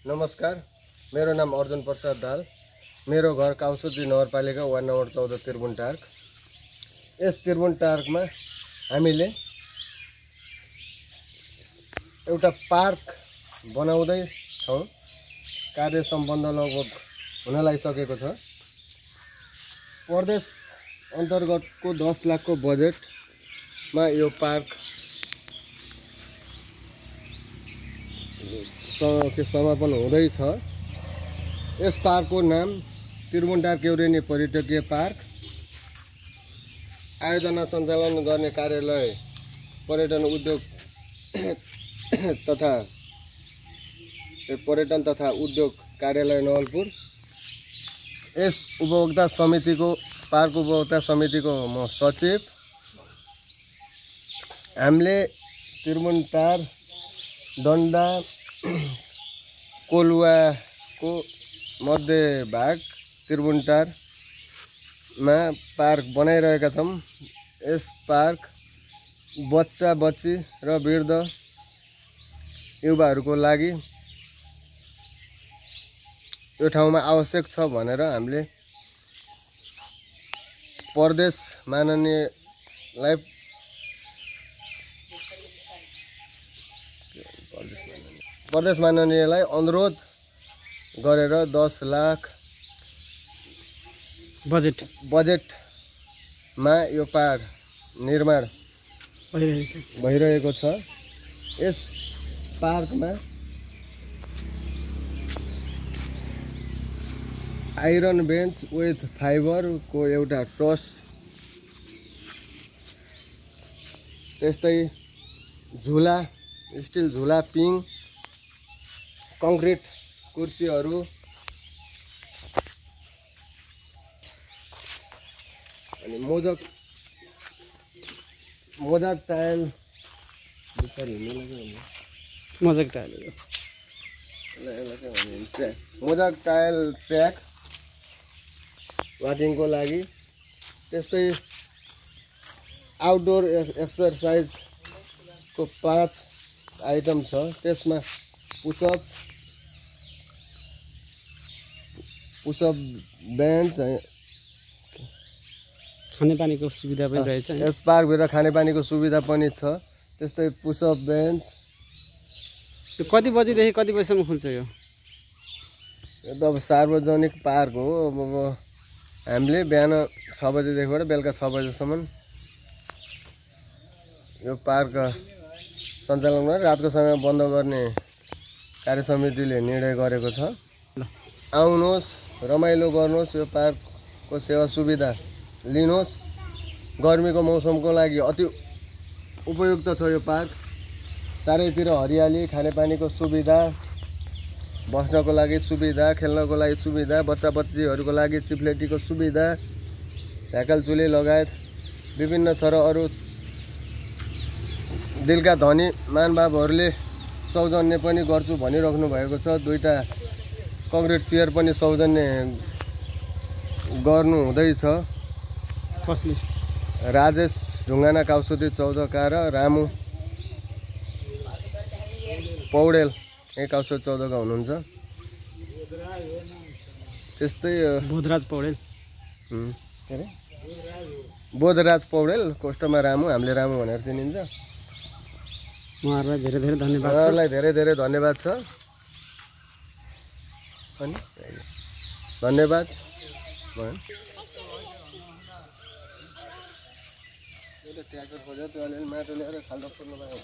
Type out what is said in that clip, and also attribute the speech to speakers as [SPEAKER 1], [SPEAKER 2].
[SPEAKER 1] नमस्कार, मेरो नाम अर्जुन प्रसाद दाल। मेरो घर काउसुदी नगरपालिका वार्ड नम्बर 14 त्रिभुवन। यस त्रिभुवन में हामीले एउटा पार्क बनाउँदै छौं। कार्य सम्बन्ध लगभग हुन लागिसकेको छ। प्रदेश अन्तर्गतको 10 लाख को बजेटमा यो पार्क समापन हुँदैछ। यस पार्कको नाम त्रिभुवन केउरेनी पर्यटकीय पार्क। आयोजना सञ्चालन गर्ने कार्यालय पर्यटन तथा उद्योग कार्यालय नवलपुर। यस उपभोक्ता समितिको पार्क उपभोक्ता समितिको म सचिव। हामीले त्रिभुवन डन्डा कोलुवा को मध्य भाग त्रिभुवन में पार्क बनाइरहेका छौं। यस पार्क बच्चा बच्ची र वृद्ध युवाहरूको लागि यो ठाउँमा आवश्यक छ भनेर हामीले प्रदेश माननीयलाई अनुरोध गरेर 10 लाख बजेटमा यो पार्क निर्माण भइरहेको छ। यस पार्कमा आइरन बेन्च विथ फाइबर को एउटा ट्रस्ट, त्यस्तै झुला, स्टिल झुला, पिङ, कंक्रीट कुर्सीहरू, अनि मोजाक टाइल, मोजाक टाइल ट्र्याक वाकिङ को लागि, त्यस्तै आउटडोर एक्सरसाइज को 5 आइटम छ। त्यसमा पुसअप बेन्च,
[SPEAKER 2] खानेपानी को सुविधा पनि रहेछ।
[SPEAKER 1] यस पार्क भित्र खानेपानी को सुविधा पनि छ। त्यस्तै पुसअप बेन्च।
[SPEAKER 2] कति बजेदेखि कति बजेसम्म खुल्छ यो?
[SPEAKER 1] यो त अब सार्वजनिक पार्क हो। अब हामीले बिहान 6 बजेदेखिबाट बेलुका 6 बजेसम्म यो पार्क सञ्चालन गरेर रातको समय बन्द गर्ने कार्य समितिले निर्णय गरेको छ। आउनुहोस्, रमाइलो गर्नुहोस्, यो पार्कको सेवा सुविधा लिनुहोस्। गर्मीको मौसमको लागि अति उपयुक्त छ यो पार्क। चारैतिर हरियाली, खानेपानीको सुविधा, बस्नको लागि सुविधा, खेल्नको लागि सुविधा, बच्चा बच्चीहरूको लागि चिप्लेटीको सुविधा, झ्याकलचुली लगायत विभिन्न छ। र अरू दिलका धनी मानबाबहरूले सौजन्य पनि गर्छु भनिराख्नु भएको छ। 2टा कंक्रीट चेयर पनि सौजन्य गर्नु हुँदैछ।
[SPEAKER 2] कसले?
[SPEAKER 1] राजेश ढुङ्गाना काउसुदी 14 का र रामु पौडेल यही काउसुदी 14 का हुनुहुन्छ। त्यस्तै
[SPEAKER 2] बोधराज पौडेल,
[SPEAKER 1] बोधराज पौडेल कोष्टमा रामु, हामीले रामु भनेर चिनिन्छ।
[SPEAKER 2] उहाँहरूलाई धेरै धेरै धन्यवाद।
[SPEAKER 1] उहाँहरूलाई धेरै धेरै धन्यवाद छ। अनि धन्यवाद ट्र्याक्टर खोज्यो, त्यो अलिअलि माटो ल्याएर खाल्डो पुर्नु भएको